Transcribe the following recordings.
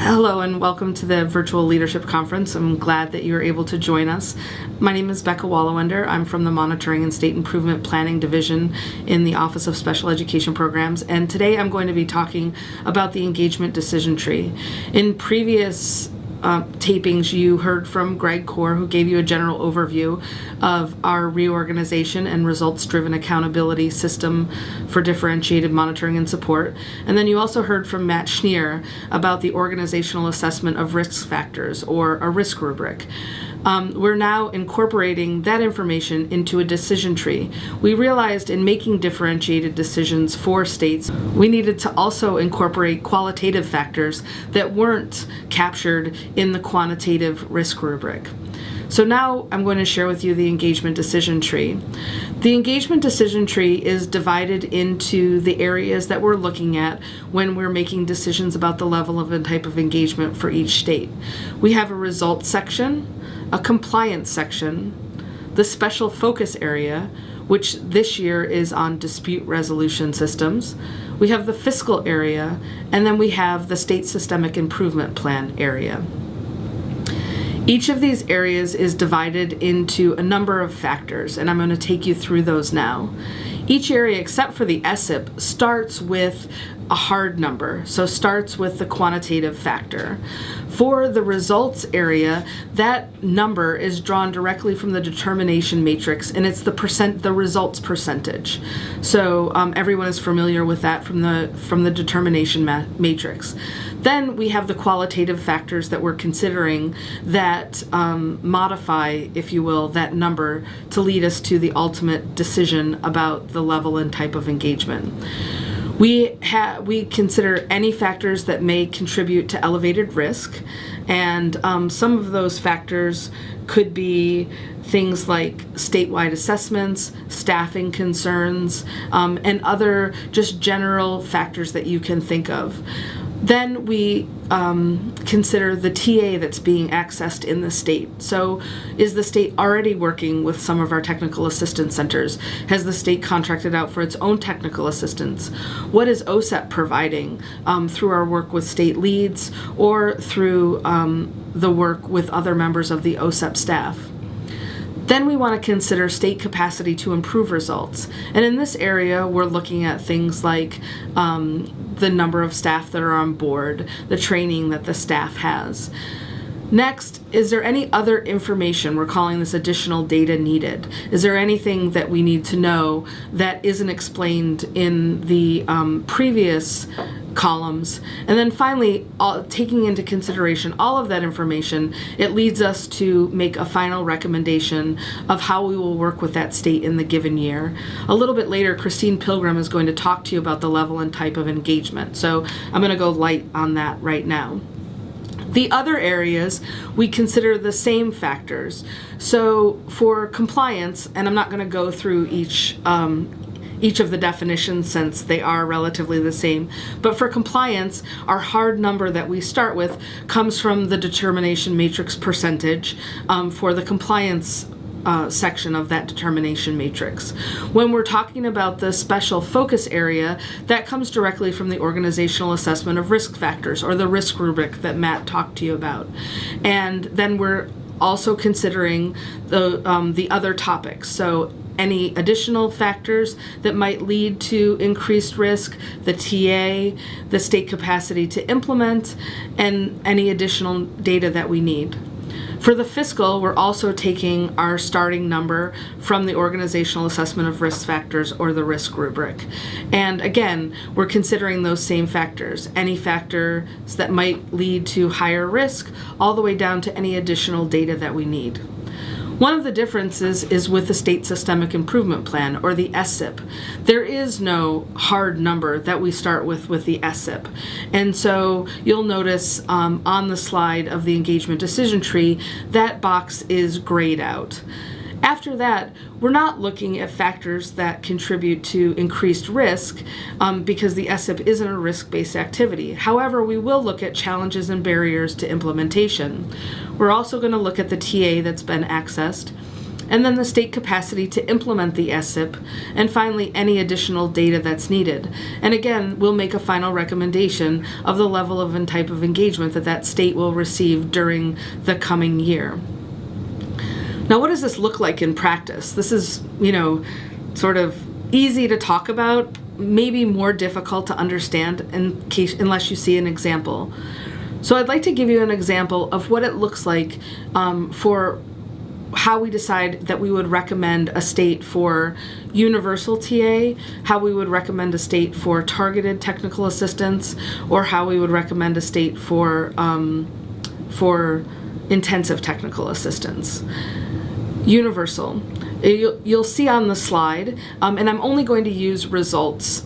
Hello and welcome to the Virtual Leadership Conference. I'm glad that you're able to join us. My name is Becca Wallawender. I'm from the Monitoring and State Improvement Planning Division in the Office of Special Education Programs, and today I'm going to be talking about the engagement decision tree. In previous tapings, you heard from Greg Core, who gave you a general overview of our reorganization and results-driven accountability system for differentiated monitoring and support. And then you also heard from Matt Schneer about the organizational assessment of risk factors, or a risk rubric. We're now incorporating that information into a decision tree. We realized in making differentiated decisions for states, we needed to also incorporate qualitative factors that weren't captured in the quantitative risk rubric. So now I'm going to share with you the engagement decision tree. The engagement decision tree is divided into the areas that we're looking at when we're making decisions about the level of and type of engagement for each state. We have a results section, a compliance section, the special focus area, which this year is on dispute resolution systems. We have the fiscal area, and then we have the state systemic improvement plan area. Each of these areas is divided into a number of factors, and I'm going to take you through those now. Each area, except for the SIP, starts with a hard number, so starts with the quantitative factor. For the results area, that number is drawn directly from the determination matrix, and it's the results percentage. So everyone is familiar with that from the determination matrix. Then we have the qualitative factors that we're considering that modify, if you will, that number to lead us to the ultimate decision about the level and type of engagement. We consider any factors that may contribute to elevated risk, and some of those factors could be things like statewide assessments, staffing concerns, and other just general factors that you can think of. Then we consider the TA that's being accessed in the state. So is the state already working with some of our technical assistance centers? Has the state contracted out for its own technical assistance? What is OSEP providing through our work with state leads or through the work with other members of the OSEP staff? Then we want to consider state capacity to improve results. And in this area, we're looking at things like the number of staff that are on board, the training that the staff has. Next, is there any other information, we're calling this additional data needed? Is there anything that we need to know that isn't explained in the previous columns? And then finally, taking into consideration all of that information, it leads us to make a final recommendation of how we will work with that state in the given year. A little bit later, Christine Pilgrim is going to talk to you about the level and type of engagement. So I'm going to go light on that right now. The other areas, we consider the same factors. So for compliance, and I'm not going to go through each of the definitions since they are relatively the same, but for compliance, our hard number that we start with comes from the determination matrix percentage for the compliance section of that determination matrix. When we're talking about the special focus area, that comes directly from the organizational assessment of risk factors, or the risk rubric that Matt talked to you about. And then we're also considering the other topics. So any additional factors that might lead to increased risk, the TA, the state capacity to implement, and any additional data that we need. For the fiscal, we're also taking our starting number from the organizational assessment of risk factors, or the risk rubric. And again, we're considering those same factors, any factors that might lead to higher risk, all the way down to any additional data that we need. One of the differences is with the State Systemic Improvement Plan, or the SSIP. There is no hard number that we start with the SSIP. And so you'll notice on the slide of the engagement decision tree, that box is grayed out. After that, we're not looking at factors that contribute to increased risk because the SIP isn't a risk-based activity. However, we will look at challenges and barriers to implementation. We're also going to look at the TA that's been accessed. and then the state capacity to implement the SIP, and finally any additional data that's needed. And again, we'll make a final recommendation of the level of and type of engagement that that state will receive during the coming year. Now, what does this look like in practice? This is, sort of easy to talk about, maybe more difficult to understand unless you see an example. So I'd like to give you an example of what it looks like for how we decide that we would recommend a state for universal TA, how we would recommend a state for targeted technical assistance, or how we would recommend a state for intensive technical assistance. Universal. You'll see on the slide, and I'm only going to use results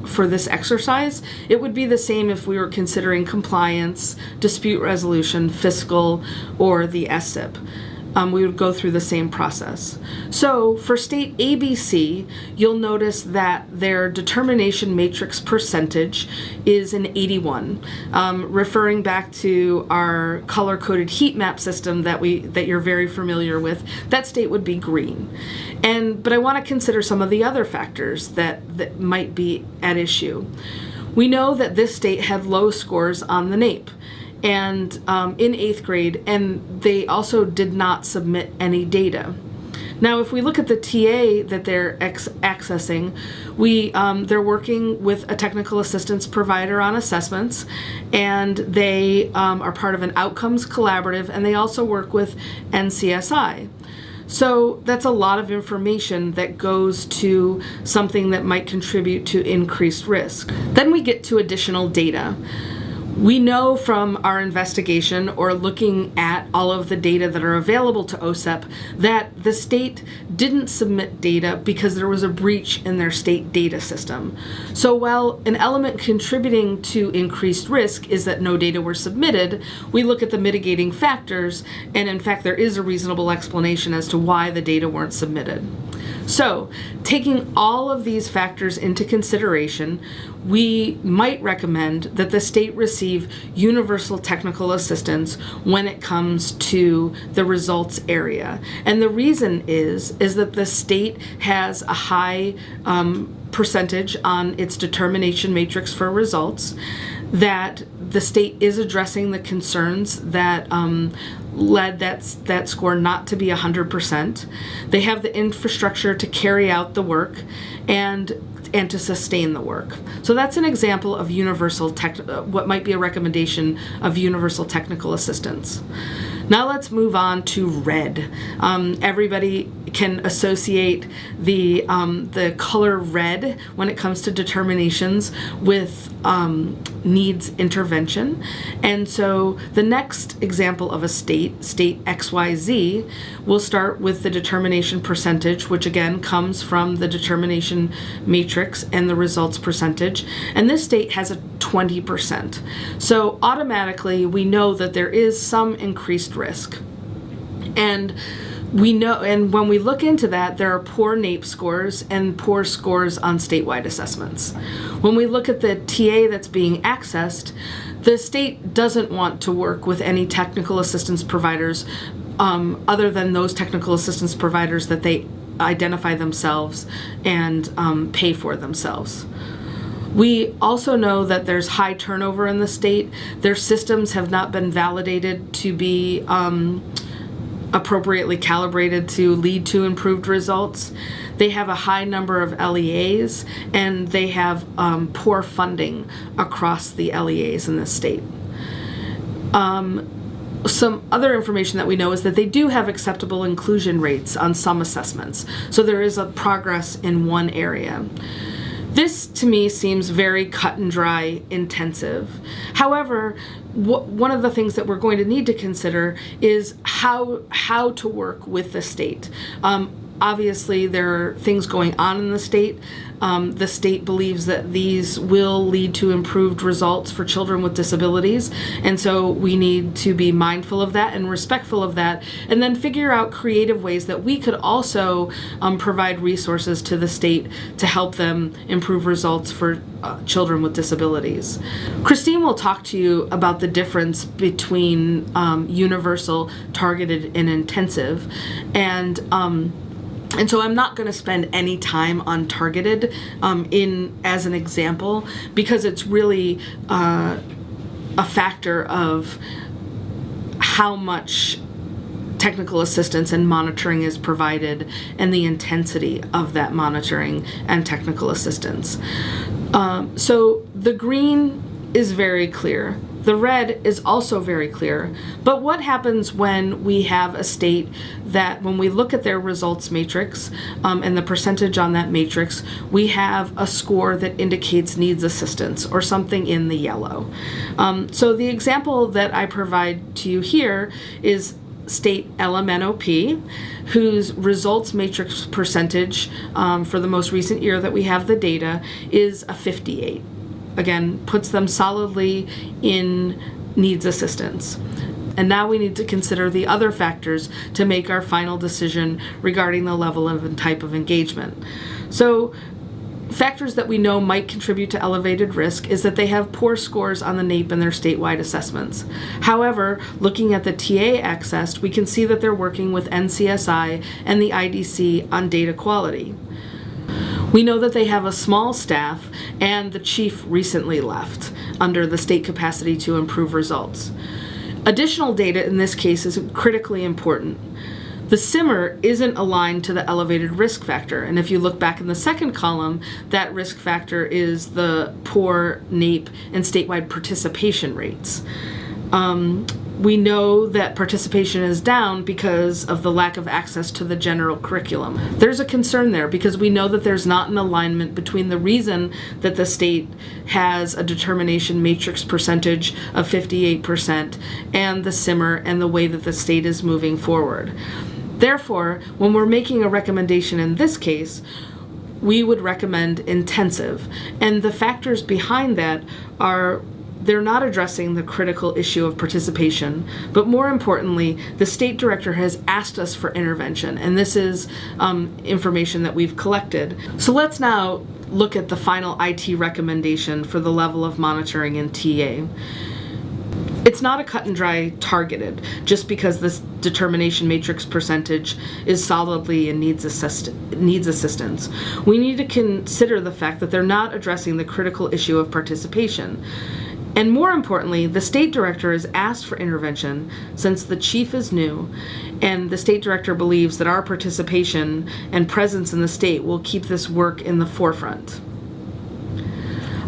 for this exercise. It would be the same if we were considering compliance, dispute resolution, fiscal, or the SIP. We would go through the same process. So for state ABC, you'll notice that their determination matrix percentage is an 81, referring back to our color-coded heat map system that you're very familiar with. That state would be green. But I want to consider some of the other factors that might be at issue. We know that this state had low scores on the NAEP and in 8th grade, and they also did not submit any data. Now, if we look at the TA that they're accessing, they're working with a technical assistance provider on assessments, and they are part of an outcomes collaborative, and they also work with NCSI. So that's a lot of information that goes to something that might contribute to increased risk. Then we get to additional data. We know from our investigation or looking at all of the data that are available to OSEP that the state didn't submit data because there was a breach in their state data system. So while an element contributing to increased risk is that no data were submitted, we look at the mitigating factors, and in fact there is a reasonable explanation as to why the data weren't submitted. So, taking all of these factors into consideration, we might recommend that the state receive universal technical assistance when it comes to the results area. And the reason is that the state has a high percentage on its determination matrix for results, that the state is addressing the concerns that led that score not to be 100%. They have the infrastructure to carry out the work and to sustain the work. So that's an example of what might be a recommendation of universal technical assistance. Now let's move on to red. Everybody can associate the color red when it comes to determinations with needs intervention. And so the next example of a state XYZ, will start with the determination percentage, which again comes from the determination matrix and the results percentage. And this state has a 20%. So automatically we know that there is some increased risk. And we know, and when we look into that, there are poor NAEP scores and poor scores on statewide assessments. When we look at the TA that's being accessed, the state doesn't want to work with any technical assistance providers other than those technical assistance providers that they identify themselves and pay for themselves. We also know that there's high turnover in the state. Their systems have not been validated to be appropriately calibrated to lead to improved results. They have a high number of LEAs, and they have poor funding across the LEAs in this state. Some other information that we know is that they do have acceptable inclusion rates on some assessments. So there is a progress in one area. This, to me, seems very cut and dry intensive. However, one of the things that we're going to need to consider is how to work with the state. Obviously, there are things going on in the state. The state believes that these will lead to improved results for children with disabilities, and so we need to be mindful of that and respectful of that, and then figure out creative ways that we could also provide resources to the state to help them improve results for children with disabilities. Christine will talk to you about the difference between universal, targeted, and intensive, and so I'm not going to spend any time on targeted as an example, because it's really a factor of how much technical assistance and monitoring is provided and the intensity of that monitoring and technical assistance. So the green is very clear. The red is also very clear, but what happens when we have a state that, when we look at their results matrix and the percentage on that matrix, we have a score that indicates needs assistance or something in the yellow. So the example that I provide to you here is state LMNOP, whose results matrix percentage for the most recent year that we have the data is a 58. Again, puts them solidly in needs assistance. And now we need to consider the other factors to make our final decision regarding the level of and type of engagement. So, factors that we know might contribute to elevated risk is that they have poor scores on the NAEP and their statewide assessments. However, looking at the TA accessed, we can see that they're working with NCSI and the IDC on data quality. We know that they have a small staff, and the chief recently left under the state capacity to improve results. Additional data in this case is critically important. The SIMR isn't aligned to the elevated risk factor, and if you look back in the second column, that risk factor is the poor NAEP and statewide participation rates. We know that participation is down because of the lack of access to the general curriculum. There's a concern there because we know that there's not an alignment between the reason that the state has a determination matrix percentage of 58% and the SIMR and the way that the state is moving forward. Therefore, when we're making a recommendation in this case, we would recommend intensive. And the factors behind that are they're not addressing the critical issue of participation, but more importantly, the state director has asked us for intervention, and this is information that we've collected. So let's now look at the final IT recommendation for the level of monitoring in TA. It's not a cut and dry targeted, just because this determination matrix percentage is solidly in needs assistance. We need to consider the fact that they're not addressing the critical issue of participation. And more importantly, the state director has asked for intervention since the chief is new, and the state director believes that our participation and presence in the state will keep this work in the forefront.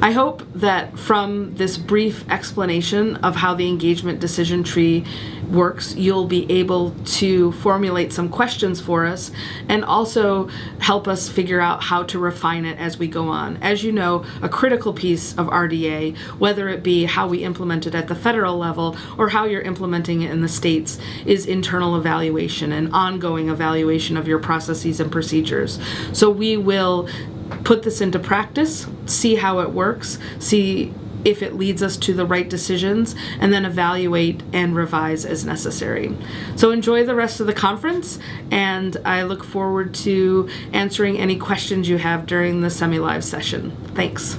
I hope that from this brief explanation of how the engagement decision tree works, you'll be able to formulate some questions for us and also help us figure out how to refine it as we go on. As you know, a critical piece of RDA, whether it be how we implement it at the federal level or how you're implementing it in the states, is internal evaluation and ongoing evaluation of your processes and procedures. So we will put this into practice, see how it works, see if it leads us to the right decisions, and then evaluate and revise as necessary. So enjoy the rest of the conference, and I look forward to answering any questions you have during the semi-live session. Thanks.